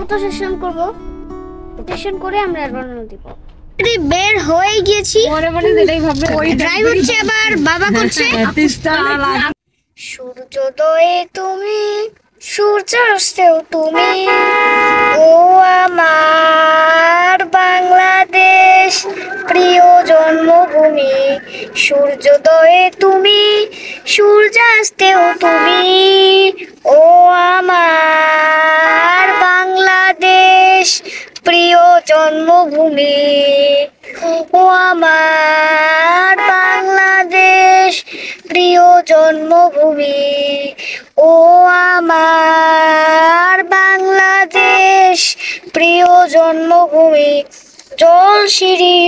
Photo session করব, session করে আমরা রওনা দিব। বের হয়ে গেছি, মনে মনে যেটাই ভাববে ওই ড্রাইভ হচ্ছে, আবার বাবা করছে। সূর্যোদয়ে তুমি, সূর্যাস্তেও তুমি, ও আমার বাংলাদেশ প্রিয় জন্মভূমি। সূর্যোদয়ে তুমি, সূর্যাস্তেও তুমি, ও আমার বাংলাদেশ প্রিয় জন্মভূমি। ও আমার বাংলাদেশ প্রিয় জন্মভূমি। ও আমার বাংলাদেশ প্রিয় জন্মভূমি। জলশিরি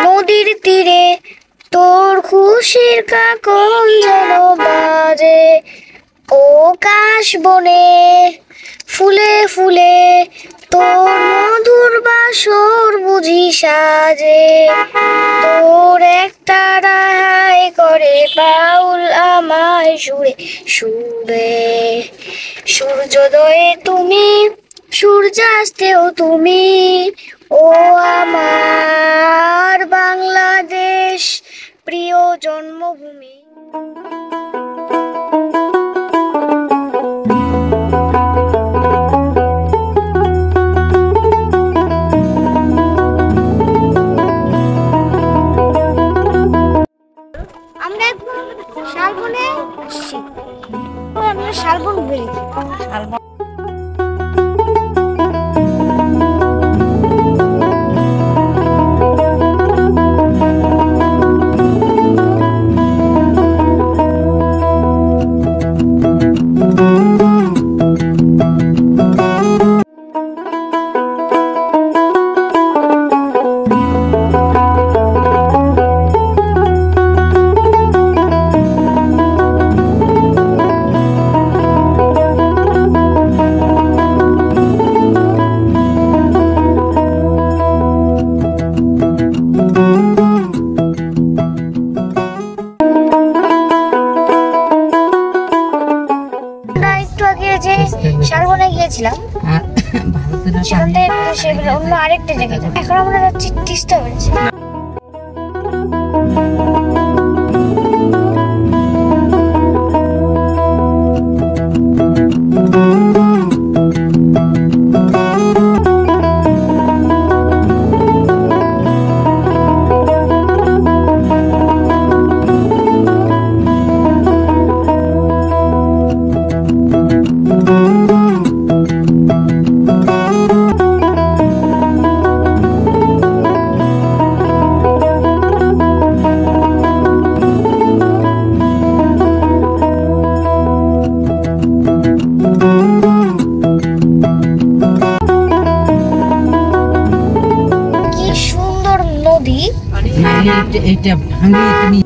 নদীর তীরে তোর খুশির কাকন যেন বাজে। ও কাশ বনে ফুলে ফুলে তোর মধুর বাসর বুঝি সাজে। তোর একটা রায় করে বাউল আমায় সুরে সুরে। সূর্যোদয়ে তুমি, সূর্যাস্তেও তুমি, ও আমার বাংলাদেশ প্রিয় জন্মভূমি। আমরা শালবনে আসছি, আমরা শালবন বলি। শালবন শালবনে গিয়েছিলাম, সেখান থেকে অন্য আরেকটা জায়গায়। এখন আমরা যাচ্ছি তিস্তা ব্রিজ। এটা ভাঙে তুমি